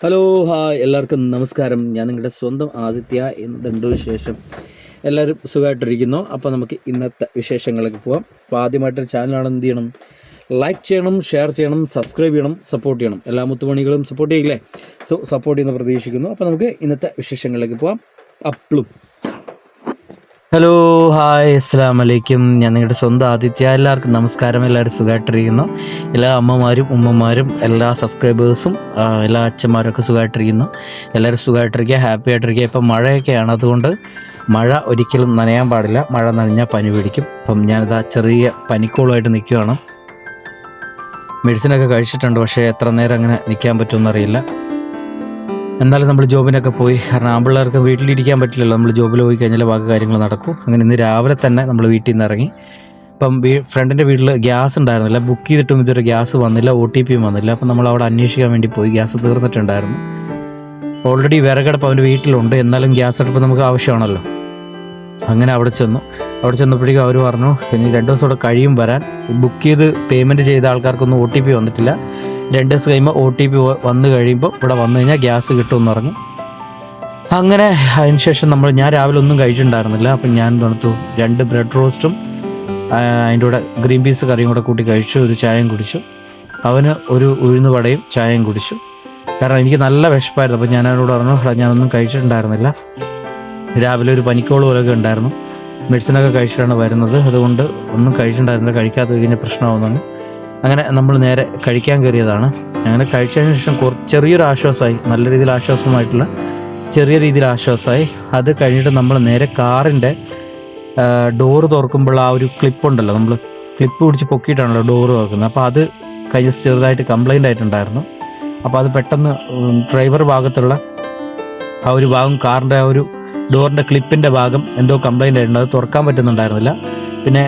Hello hi എല്ലാവർക്കും നമസ്കാരം. ഞാൻ നിങ്ങളുടെ സ്വന്തം ആദിത്യ. എന്തുണ്ട് വിശേഷം? എല്ലാവരും സുഖമായിട്ടിരിക്കുന്നു. അപ്പോൾ നമുക്ക് ഇന്നത്തെ വിശേഷങ്ങളിലേക്ക് പോകാം. അപ്പോൾ ആദ്യമായിട്ടൊരു ചാനലാണെന്ന് എന്ത് ചെയ്യണം? ലൈക്ക് ചെയ്യണം, ഷെയർ ചെയ്യണം, സബ്സ്ക്രൈബ് ചെയ്യണം, സപ്പോർട്ട് ചെയ്യണം. എല്ലാ മുത്തുമണികളും സപ്പോർട്ട് ചെയ്യില്ലേ? സപ്പോർട്ട് ചെയ്യുന്ന പ്രതീക്ഷിക്കുന്നു. അപ്പോൾ നമുക്ക് ഇന്നത്തെ വിശേഷങ്ങളിലേക്ക് പോകാം. അപ്ലും ഹലോ ഹായ് അസ്സലാം വലൈക്കും. ഞാൻ നിങ്ങളുടെ സ്വന്തം ആദിത്യ. എല്ലാവർക്കും നമസ്കാരം. എല്ലാവരും സുഖമായിട്ടിരിക്കുന്നു. എല്ലാ അമ്മമാരും ഉമ്മമാരും എല്ലാ സബ്സ്ക്രൈബേഴ്സും എല്ലാ അച്ഛന്മാരൊക്കെ സുഖമായിട്ടിരിക്കുന്നു. എല്ലാവരും സുഖമായിട്ടിരിക്കുക, ഹാപ്പി ആയിട്ടിരിക്കുക. ഇപ്പം മഴയൊക്കെയാണ്, അതുകൊണ്ട് മഴ ഒരിക്കലും നനയാൻ പാടില്ല. മഴ നനഞ്ഞാൽ പനി പിടിക്കും. അപ്പം ഞാനിതാ ചെറിയ പനിക്കോളുമായിട്ട് നിൽക്കുകയാണ്. മെഡിസിനൊക്കെ കഴിച്ചിട്ടുണ്ട്, പക്ഷേ എത്ര നേരം അങ്ങനെ നിൽക്കാൻ പറ്റുമെന്നറിയില്ല. എന്നാലും നമ്മൾ ജോബിനൊക്കെ പോയി, കാരണം ആമ്പിള്ളേർക്ക് വീട്ടിലിരിക്കാൻ പറ്റില്ലല്ലോ. നമ്മൾ ജോബിൽ പോയി കഴിഞ്ഞാൽ ബാക്കി കാര്യങ്ങൾ നടക്കും. അങ്ങനെ ഇന്ന് രാവിലെ തന്നെ നമ്മൾ വീട്ടിൽ നിന്ന് ഇറങ്ങി. ഇപ്പം ഫ്രണ്ടിൻ്റെ വീട്ടിൽ ഗ്യാസ് ഉണ്ടായിരുന്നില്ല, ബുക്ക് ചെയ്തിട്ടും ഇതൊരു ഗ്യാസ് വന്നില്ല, OTP വന്നില്ല. അപ്പം നമ്മൾ അവിടെ അന്വേഷിക്കാൻ വേണ്ടി പോയി. ഗ്യാസ് തീർന്നിട്ടുണ്ടായിരുന്നു. ഓൾറെഡി വിറകടുപ്പ് അവൻ്റെ വീട്ടിലുണ്ട്, എന്നാലും ഗ്യാസ് അടുപ്പ് നമുക്ക് ആവശ്യമാണല്ലോ. അങ്ങനെ അവിടെ ചെന്നപ്പോഴേക്കും അവർ പറഞ്ഞു ഇനി 2 ദിവസം കൂടെ കഴിയും വരാൻ. ബുക്ക് ചെയ്ത് പേയ്മെൻറ്റ് ചെയ്ത ആൾക്കാർക്കൊന്നും OTP വന്നിട്ടില്ല. 2 ദിവസം കഴിയുമ്പോൾ OTP വന്നു കഴിയുമ്പോൾ ഇവിടെ വന്നു കഴിഞ്ഞാൽ ഗ്യാസ് കിട്ടുമെന്ന് പറഞ്ഞു. അങ്ങനെ അതിന് ശേഷം ഞാൻ രാവിലെ ഒന്നും കഴിച്ചിട്ടുണ്ടായിരുന്നില്ല. അപ്പം ഞാൻ തണുത്തു 2 ബ്രെഡ് റോസ്റ്റും അതിൻ്റെ കൂടെ ഗ്രീൻ പീസ് കറിയും കൂടെ കൂട്ടി കഴിച്ചു. ഒരു ചായയും കുടിച്ചു. അവന് ഒരു ഉഴുന്ന് വടയും ചായയും കുടിച്ചു. കാരണം എനിക്ക് നല്ല വിശപ്പായിരുന്നു. അപ്പം ഞാൻ അവനോട് പറഞ്ഞു ഞാനൊന്നും കഴിച്ചിട്ടുണ്ടായിരുന്നില്ല, രാവിലെ ഒരു പനിക്കോള് പോലെയൊക്കെ ഉണ്ടായിരുന്നു, മെഡിസിനൊക്കെ കഴിച്ചിട്ടാണ് വരുന്നത്, അതുകൊണ്ട് ഒന്നും കഴിച്ചിട്ടുണ്ടായിരുന്നില്ല, കഴിക്കാത്ത കഴിഞ്ഞാൽ പ്രശ്നമാവുന്നതാണ്. അങ്ങനെ നമ്മൾ നേരെ കഴിക്കാൻ കയറിയതാണ്. അങ്ങനെ കഴിച്ചതിന് ശേഷം ചെറിയൊരു ആശ്വാസമായി, നല്ല രീതിയിൽ ആശ്വാസമായിട്ടുള്ള ചെറിയ രീതിയിൽ ആശ്വാസമായി. അത് കഴിഞ്ഞിട്ട് നമ്മൾ നേരെ കാറിൻ്റെ ഡോറ് തുറക്കുമ്പോൾ ആ ഒരു ക്ലിപ്പുണ്ടല്ലോ, നമ്മൾ ക്ലിപ്പ് പിടിച്ച് പൊക്കിയിട്ടാണല്ലോ ഡോറ് തുറക്കുന്നത്. അപ്പോൾ അത് ചെറുതായിട്ട് കംപ്ലൈൻ്റ് ആയിട്ടുണ്ടായിരുന്നു. അപ്പോൾ അത് പെട്ടെന്ന് ഡ്രൈവർ ഭാഗത്തുള്ള ആ ഒരു ഭാഗം, കാറിൻ്റെ ആ ഒരു ഡോറിൻ്റെ ക്ലിപ്പിൻ്റെ ഭാഗം എന്തോ കംപ്ലൈൻ്റ് ആയിട്ടുണ്ട്, അത് തുറക്കാൻ പറ്റുന്നുണ്ടായിരുന്നില്ല. പിന്നെ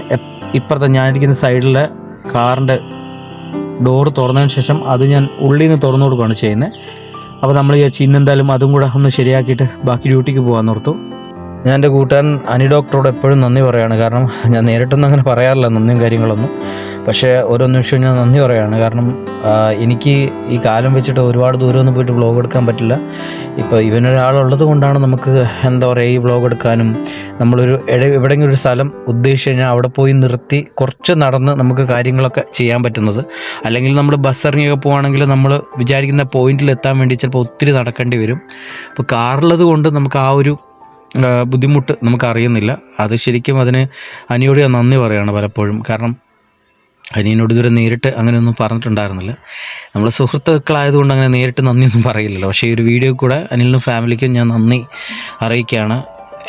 ഇപ്പുറത്തെ ഞാനിരിക്കുന്ന സൈഡിലെ കാറിൻ്റെ ഡോറ് തുറന്നതിന് ശേഷം അത് ഞാൻ ഉള്ളിൽ നിന്ന് തുറന്നു കൊടുക്കുകയാണ് ചെയ്യുന്നത്. അപ്പോൾ നമ്മൾ ഇന്നെന്തായാലും അതും കൂടെ ഒന്ന് ശരിയാക്കിയിട്ട് ബാക്കി ഡ്യൂട്ടിക്ക് പോകാൻ ഓർത്തു. ഞാൻ എൻ്റെ കൂട്ടുകാരൻ അനി ഡോക്ടറോട് എപ്പോഴും നന്ദി പറയുകയാണ്. കാരണം ഞാൻ നേരിട്ടൊന്നും അങ്ങനെ പറയാറില്ല നന്ദിയും കാര്യങ്ങളൊന്നും, പക്ഷേ ഓരോ നിമിഷവും ഞാൻ നന്ദി പറയുകയാണ്. കാരണം എനിക്ക് ഈ കാലം വെച്ചിട്ട് ഒരുപാട് ദൂരമൊന്നും പോയിട്ട് വ്ളോഗ് എടുക്കാൻ പറ്റില്ല. ഇപ്പോൾ ഇവനൊരാളുള്ളത് കൊണ്ടാണ് നമുക്ക് എന്താ പറയുക ഈ വ്ളോഗ് എടുക്കാനും, നമ്മളൊരു എവിടെയെങ്കിലും ഒരു സ്ഥലം ഉദ്ദേശിച്ച് കഴിഞ്ഞാൽ അവിടെ പോയി നിർത്തി കുറച്ച് നടന്ന് നമുക്ക് കാര്യങ്ങളൊക്കെ ചെയ്യാൻ പറ്റുന്നത്. അല്ലെങ്കിൽ നമ്മൾ ബസ് ഇറങ്ങിയൊക്കെ പോവുകയാണെങ്കിൽ നമ്മൾ വിചാരിക്കുന്ന പോയിന്റിൽ എത്താൻ വേണ്ടി ചിലപ്പോൾ ഒത്തിരി നടക്കേണ്ടി വരും. അപ്പോൾ കാറുള്ളത് കൊണ്ട് നമുക്ക് ആ ഒരു ബുദ്ധിമുട്ട് നമുക്കറിയുന്നില്ല. അത് ശരിക്കും അതിന് അനിയോട് ഞാൻ നന്ദി പറയുകയാണ് പലപ്പോഴും. കാരണം അനിയനോട് ഇതുവരെ നേരിട്ട് അങ്ങനെയൊന്നും പറഞ്ഞിട്ടുണ്ടായിരുന്നില്ല. നമ്മൾ സുഹൃത്തുക്കളായതുകൊണ്ട് അങ്ങനെ നേരിട്ട് നന്ദിയൊന്നും പറയില്ലല്ലോ. പക്ഷേ ഈ ഒരു വീഡിയോ കൂടെ അനിലിനും ഫാമിലിക്കും ഞാൻ നന്ദി അറിയിക്കുകയാണ്.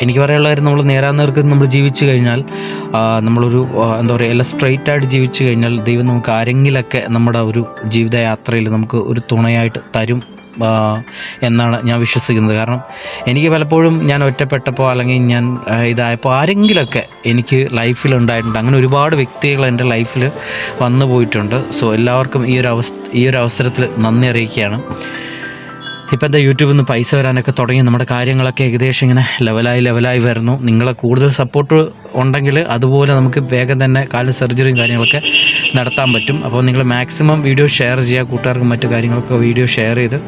എനിക്ക് പറയാനുള്ള കാര്യം, നമ്മൾ നേരാന്നേർക്ക് നമ്മൾ ജീവിച്ചു കഴിഞ്ഞാൽ, നമ്മളൊരു എന്താ പറയുക എല്ലാം സ്ട്രെയിറ്റായിട്ട് ജീവിച്ചു കഴിഞ്ഞാൽ ദൈവം നമുക്ക് ആരെങ്കിലൊക്കെ നമ്മുടെ ഒരു ജീവിതയാത്രയിൽ നമുക്ക് ഒരു തുണയായിട്ട് തരും എന്നാണ് ഞാൻ വിശ്വസിക്കുന്നത്. കാരണം എനിക്ക് പലപ്പോഴും ഞാൻ ഒറ്റപ്പെട്ടപ്പോൾ അല്ലെങ്കിൽ ഞാൻ ഇതായപ്പോൾ ആരെങ്കിലുമൊക്കെ എനിക്ക് ലൈഫിലുണ്ടായിട്ടുണ്ട്. അങ്ങനെ ഒരുപാട് വ്യക്തികൾ എൻ്റെ ലൈഫിൽ വന്നു പോയിട്ടുണ്ട്. സോ എല്ലാവർക്കും ഈ ഒരു അവസരത്തിൽ നന്ദി അറിയിക്കുകയാണ്. ഇപ്പം എന്താ യൂട്യൂബിൽ നിന്ന് പൈസ വരാനൊക്കെ തുടങ്ങി, നമ്മുടെ കാര്യങ്ങളൊക്കെ ഏകദേശം ഇങ്ങനെ ലെവലായി വരുന്നു. നിങ്ങളെ കൂടുതൽ സപ്പോർട്ട് ഉണ്ടെങ്കിൽ അതുപോലെ നമുക്ക് വേഗം തന്നെ കാലിന് സർജറിയും കാര്യങ്ങളൊക്കെ നടത്താൻ പറ്റും. അപ്പോൾ നിങ്ങൾ മാക്സിമം വീഡിയോ ഷെയർ ചെയ്യുക, കൂട്ടുകാർക്കും മറ്റു കാര്യങ്ങളൊക്കെ വീഡിയോ ഷെയർ ചെയ്ത്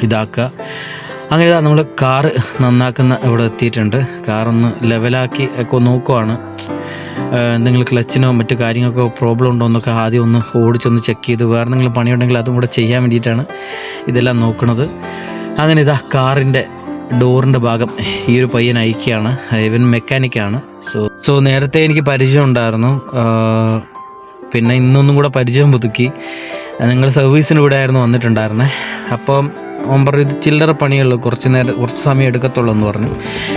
ഇതാക്കുക. അങ്ങനെ നമ്മൾ കാറ് നന്നാക്കുന്ന ഇവിടെ എത്തിയിട്ടുണ്ട്. കാറൊന്ന് ലെവലാക്കി ഒക്കെ നോക്കുവാണ്. എന്തെങ്കിലും ക്ലച്ചിനോ മറ്റു കാര്യങ്ങൾക്കോ പ്രോബ്ലം ഉണ്ടോ എന്നൊക്കെ ആദ്യം ഒന്ന് ഓടിച്ചൊന്ന് ചെക്ക് ചെയ്ത്, വേറെ എന്തെങ്കിലും പണിയുണ്ടെങ്കിൽ അതും കൂടെ ചെയ്യാൻ വേണ്ടിയിട്ടാണ് ഇതെല്ലാം നോക്കുന്നത്. അങ്ങനെ കാറിൻ്റെ ഡോറിൻ്റെ ഭാഗം ഈ ഒരു പയ്യൻ അയക്കുകയാണ്. ഇവൻ മെക്കാനിക്കാണ്. സോ നേരത്തെ എനിക്ക് പരിചയം ഉണ്ടായിരുന്നു, പിന്നെ ഇന്നൊന്നും കൂടെ പരിചയം പുതുക്കി. നിങ്ങൾ സർവീസിന് ഇവിടെ ആയിരുന്നു വന്നിട്ടുണ്ടായിരുന്നത്. അപ്പം അവൻ പറഞ്ഞു ഇത് ചില്ലറ പണിയുള്ളൂ, കുറച്ച് സമയം എടുക്കത്തുള്ളൂ എന്ന് പറഞ്ഞു.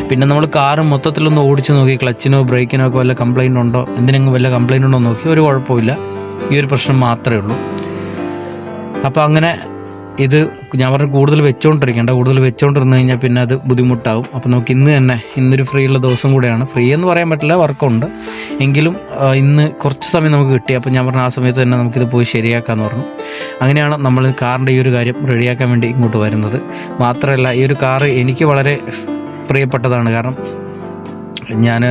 പിന്നെ നമ്മൾ കാറ് മൊത്തത്തിലൊന്ന് ഓടിച്ച് നോക്കി, ക്ലച്ചിനോ ബ്രേക്കിനോ ഒക്കെ വല്ല കംപ്ലൈൻ്റ് ഉണ്ടോ, എന്തിനെങ്കിലും വല്ല കംപ്ലൈൻ്റ് ഉണ്ടോ നോക്കി. ഒരു കുഴപ്പമില്ല, ഈ ഒരു പ്രശ്നം മാത്രമേ ഉള്ളൂ. അപ്പോൾ അങ്ങനെ ഇത് ഞാൻ പറഞ്ഞു കൂടുതൽ വെച്ചുകൊണ്ടിരുന്ന് കഴിഞ്ഞാൽ പിന്നെ അത് ബുദ്ധിമുട്ടാവും. അപ്പോൾ നമുക്ക് ഇന്നൊരു ഫ്രീ ഉള്ള ദിവസം കൂടെയാണ്. ഫ്രീ എന്ന് പറയാൻ പറ്റില്ല, വർക്കുണ്ട്, എങ്കിലും ഇന്ന് കുറച്ച് സമയം നമുക്ക് കിട്ടി. അപ്പോൾ ഞാൻ പറഞ്ഞു ആ സമയത്ത് തന്നെ നമുക്കിത് പോയി ശരിയാക്കാമെന്ന് പറഞ്ഞു. അങ്ങനെയാണ് നമ്മൾ കാറിൻ്റെ ഈ ഒരു കാര്യം റെഡിയാക്കാൻ വേണ്ടി ഇങ്ങോട്ട് വരുന്നത്. മാത്രമല്ല ഈ ഒരു കാറ് എനിക്ക് വളരെ പ്രിയപ്പെട്ടതാണ്. കാരണം ഞാൻ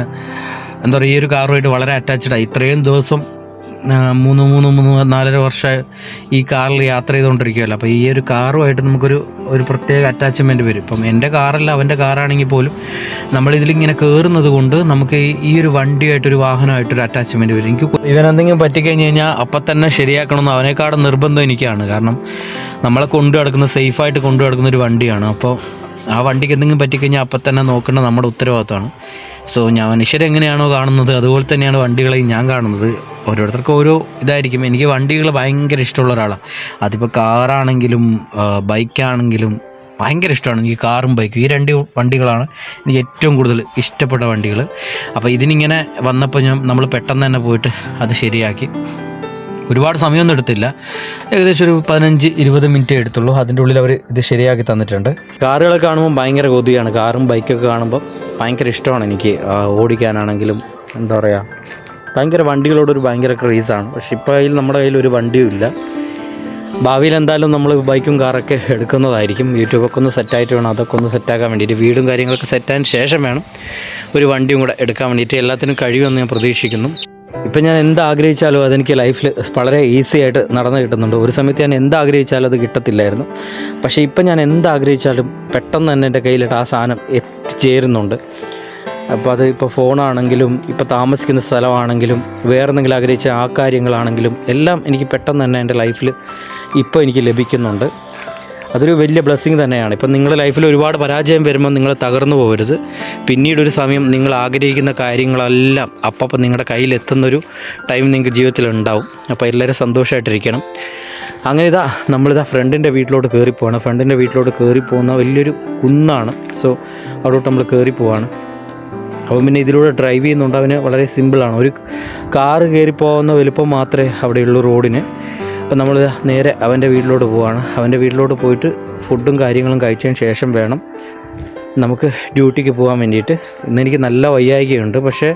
എന്താ പറയുക ഈ ഒരു കാറുമായിട്ട് വളരെ അറ്റാച്ച്ഡായി. ഇത്രയും ദിവസം നാലര വർഷം ഈ കാറിൽ യാത്ര ചെയ്തുകൊണ്ടിരിക്കുകയല്ലോ. അപ്പോൾ ഈ ഒരു കാറുമായിട്ട് ഒരു പ്രത്യേക അറ്റാച്ച്മെൻറ്റ് വരും. ഇപ്പം എൻ്റെ കാറല്ല അവൻ്റെ കാറാണെങ്കിൽ പോലും നമ്മളിതിലിങ്ങനെ കയറുന്നത് കൊണ്ട് നമുക്ക് ഈ ഒരു വണ്ടിയായിട്ടൊരു വാഹനമായിട്ടൊരു അറ്റാച്ച്മെൻറ്റ് വരും. എനിക്ക് ഇവനെന്തെങ്കിലും പറ്റിക്കഴിഞ്ഞ് കഴിഞ്ഞാൽ അപ്പം തന്നെ ശരിയാക്കണമെന്ന് അവനേക്കാളും നിർബന്ധം എനിക്കാണ്. കാരണം നമ്മളെ കൊണ്ടു നടക്കുന്ന സേഫായിട്ട് കൊണ്ടു നടക്കുന്ന ഒരു വണ്ടിയാണ്. അപ്പോൾ ആ വണ്ടിക്ക് എന്തെങ്കിലും പറ്റിക്കഴിഞ്ഞാൽ അപ്പം തന്നെ നോക്കേണ്ട നമ്മുടെ ഉത്തരവാദിത്തമാണ്. സോ മനുഷ്യരെങ്ങനെയാണോ കാണുന്നത് അതുപോലെ തന്നെയാണ് വണ്ടികളെയും ഞാൻ കാണുന്നത്. ഓരോരുത്തർക്കും ഓരോ ഇതായിരിക്കും. എനിക്ക് വണ്ടികൾ ഭയങ്കര ഇഷ്ടമുള്ള ഒരാളാണ്. അതിപ്പോൾ കാറാണെങ്കിലും ബൈക്കാണെങ്കിലും ഭയങ്കര ഇഷ്ടമാണ് എനിക്ക്. കാറും ബൈക്കും ഈ രണ്ട് വണ്ടികളാണ് എനിക്ക് ഏറ്റവും കൂടുതൽ ഇഷ്ടപ്പെട്ട വണ്ടികൾ. അപ്പോൾ ഇതിനിങ്ങനെ വന്നപ്പോൾ നമ്മൾ പെട്ടെന്ന് തന്നെ പോയിട്ട് അത് ശരിയാക്കി. ഒരുപാട് സമയമൊന്നും എടുത്തില്ല, ഏകദേശം ഒരു 15-20 മിനിറ്റേ എടുത്തുള്ളൂ. അതിൻ്റെ ഉള്ളിൽ അവർ ഇത് ശരിയാക്കി തന്നിട്ടുണ്ട്. കാറുകൾ കാണുമ്പോൾ ഭയങ്കര കൊതിയാണ്. കാറും ബൈക്കൊക്കെ കാണുമ്പോൾ ഭയങ്കര ഇഷ്ടമാണ് എനിക്ക്. ഓടിക്കാനാണെങ്കിലും എന്താ പറയുക, ഭയങ്കര വണ്ടികളോടൊരു ഭയങ്കര ക്രേസാണ്. പക്ഷേ ഇപ്പോൾ നമ്മുടെ കയ്യിൽ ഒരു വണ്ടിയും ഇല്ല. ഭാവിയിൽ എന്തായാലും നമ്മൾ ബൈക്കും കാറൊക്കെ എടുക്കുന്നതായിരിക്കും. യൂട്യൂബൊക്കെ ഒന്ന് സെറ്റായിട്ട് വേണം അതൊക്കെ ഒന്ന് സെറ്റാക്കാൻ വേണ്ടിയിട്ട്. വീടും കാര്യങ്ങളൊക്കെ സെറ്റായതിന് ശേഷം വേണം ഒരു വണ്ടിയും കൂടെ എടുക്കാൻ വേണ്ടിയിട്ട്. എല്ലാത്തിനും കഴിയുമെന്ന് ഞാൻ പ്രതീക്ഷിക്കുന്നു. ഇപ്പം ഞാൻ എന്താഗ്രഹിച്ചാലും അതെനിക്ക് ലൈഫിൽ വളരെ ഈസി ആയിട്ട് നടന്നു കിട്ടുന്നുണ്ട്. ഒരു സമയത്ത് ഞാൻ എന്താഗ്രഹിച്ചാലും അത് കിട്ടത്തില്ലായിരുന്നു. പക്ഷേ ഇപ്പം ഞാൻ എന്താഗ്രഹിച്ചാലും പെട്ടെന്ന് തന്നെ എൻ്റെ കയ്യിലിട്ട് ആ സാധനം എത്തിച്ചേരുന്നുണ്ട്. അപ്പോൾ അത് ഇപ്പോൾ ഫോണാണെങ്കിലും ഇപ്പോൾ താമസിക്കുന്ന സ്ഥലമാണെങ്കിലും വേറെ എന്തെങ്കിലും ആഗ്രഹിച്ച ആ കാര്യങ്ങളാണെങ്കിലും എല്ലാം എനിക്ക് പെട്ടെന്ന് തന്നെ എൻ്റെ ലൈഫിൽ ഇപ്പോൾ എനിക്ക് ലഭിക്കുന്നുണ്ട്. അതൊരു വലിയ ബ്ലെസ്സിങ് തന്നെയാണ്. ഇപ്പം നിങ്ങളുടെ ലൈഫിൽ ഒരുപാട് പരാജയം വരുമ്പോൾ നിങ്ങൾ തകർന്നു പോകരുത്. പിന്നീടൊരു സമയം നിങ്ങൾ ആഗ്രഹിക്കുന്ന കാര്യങ്ങളെല്ലാം അപ്പം നിങ്ങളുടെ കയ്യിലെത്തുന്നൊരു ടൈം നിങ്ങൾക്ക് ജീവിതത്തിലുണ്ടാവും. അപ്പോൾ എല്ലാവരും സന്തോഷമായിട്ടിരിക്കണം. അങ്ങനെ നമ്മളിതാ ഫ്രണ്ടിൻ്റെ വീട്ടിലോട്ട് കയറിപ്പോവാണ്. ഫ്രണ്ടിൻ്റെ വീട്ടിലോട്ട് കയറിപ്പോകുന്ന വലിയൊരു കുന്നാണ്. സോ അവിടോട്ട് നമ്മൾ കയറിപ്പോവാണ്. അപ്പം പിന്നെ ഇതിലൂടെ ഡ്രൈവ് ചെയ്യുന്നുണ്ട്. അവന് വളരെ സിമ്പിളാണ്. ഒരു കാറ് കയറിപ്പോകുന്ന വലുപ്പം മാത്രമേ അവിടെയുള്ളൂ റോഡിന്. അപ്പം നമ്മൾ നേരെ അവൻ്റെ വീട്ടിലോട്ട് പോവാണ്. അവൻ്റെ വീട്ടിലോട്ട് പോയിട്ട് ഫുഡും കാര്യങ്ങളും കഴിച്ചതിന് ശേഷം വേണം നമുക്ക് ഡ്യൂട്ടിക്ക് പോകാൻ വേണ്ടിയിട്ട്. ഇന്നെനിക്ക് നല്ല വയ്യായികയുണ്ട്, പക്ഷേ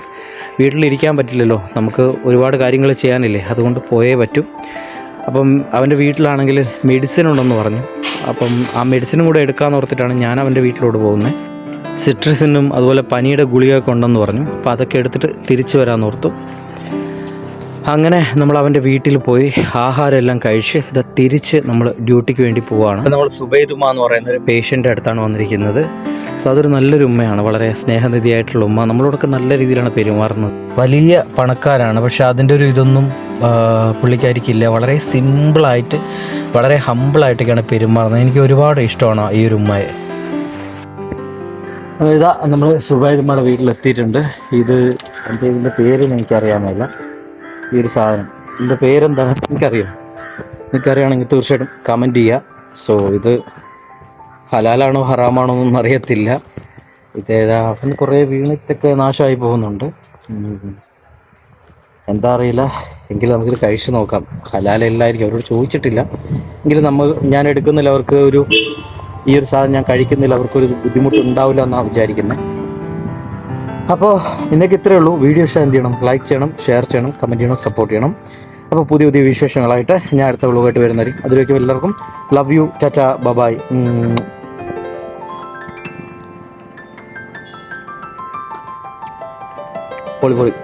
വീട്ടിലിരിക്കാൻ പറ്റില്ലല്ലോ, നമുക്ക് ഒരുപാട് കാര്യങ്ങൾ ചെയ്യാനില്ലേ, അതുകൊണ്ട് പോയേ പറ്റും. അപ്പം അവൻ്റെ വീട്ടിലാണെങ്കിൽ മെഡിസിൻ ഉണ്ടെന്ന് പറഞ്ഞു. അപ്പം ആ മെഡിസിനും കൂടെ എടുക്കാമെന്ന് ഓർത്തിട്ടാണ് ഞാൻ അവൻ്റെ വീട്ടിലോട്ട് പോകുന്നത്. സിട്രസിനും അതുപോലെ പനിയുടെ ഗുളികയൊക്കെ ഉണ്ടെന്ന് പറഞ്ഞു. അപ്പോൾ അതൊക്കെ എടുത്തിട്ട് തിരിച്ചു വരാമെന്ന് ഓർത്തു. അങ്ങനെ നമ്മൾ അവൻ്റെ വീട്ടിൽ പോയി ആഹാരം എല്ലാം കഴിച്ച് തിരിച്ച് നമ്മൾ ഡ്യൂട്ടിക്ക് വേണ്ടി പോവുകയാണ്. നമ്മൾ സുബൈദുമ്മ എന്ന് പറയുന്ന ഒരു പേഷ്യൻ്റെ അടുത്താണ് വന്നിരിക്കുന്നത്. സോ അതൊരു നല്ലൊരു ഉമ്മയാണ്, വളരെ സ്നേഹനിധിയായിട്ടുള്ള ഉമ്മ. നമ്മളോടൊക്കെ നല്ല രീതിയിലാണ് പെരുമാറുന്നത്. വലിയ പണക്കാരാണ്, പക്ഷേ അതിൻ്റെ ഒരു ഇതൊന്നും പുള്ളിക്കാരിക്കില്ല. വളരെ സിമ്പിളായിട്ട് വളരെ ഹമ്പിളായിട്ടൊക്കെയാണ് പെരുമാറുന്നത്. എനിക്ക് ഒരുപാട് ഇഷ്ടമാണ് ഈ ഒരു ഉമ്മയെ. നമ്മൾ സുബൈദുമ്മയുടെ വീട്ടിലെത്തിയിട്ടുണ്ട്. ഇതിൻ്റെ പേര് എനിക്കറിയാമല്ല. ഈ ഒരു സാധനം ഇതിൻ്റെ പേരെന്താണ് എനിക്കറിയാണെങ്കിൽ തീർച്ചയായിട്ടും കമൻറ്റ് ചെയ്യുക. സോ ഇത് ഹലാലാണോ ഹറാമാണോ എന്നൊന്നും അറിയത്തില്ല. അപ്പം കുറേ വീണിട്ടൊക്കെ നാശമായി പോകുന്നുണ്ട്. എന്താ അറിയില്ല, എങ്കിലും നമുക്കിത് കഴിച്ചു നോക്കാം. ഹലാലല്ലായിരിക്കും, അവരോട് ചോദിച്ചിട്ടില്ല. എങ്കിലും ഞാൻ എടുക്കുന്നില്ല, അവർക്ക് ഈ ഒരു സാധനം ഞാൻ കഴിക്കുന്നില്ല, അവർക്കൊരു ബുദ്ധിമുട്ടുണ്ടാവില്ല എന്നാണ് വിചാരിക്കുന്നത്. അപ്പോൾ ഇന്നേക്ക് ഇത്രയേ ഉള്ളൂ. വീഡിയോ ഇഷ്ടം എന്ത് ചെയ്യണം? ലൈക്ക് ചെയ്യണം, ഷെയർ ചെയ്യണം, കമൻറ്റ് ചെയ്യണം, സപ്പോർട്ട് ചെയ്യണം. അപ്പോൾ പുതിയ പുതിയ വിശേഷങ്ങളായിട്ട് ഞാൻ അടുത്ത വ്ലോഗായിട്ട് വരുന്നതായിരിക്കും. അതിലേക്കും എല്ലാവർക്കും ലവ് യു, ടാറ്റ, ബൈ. പൊളി.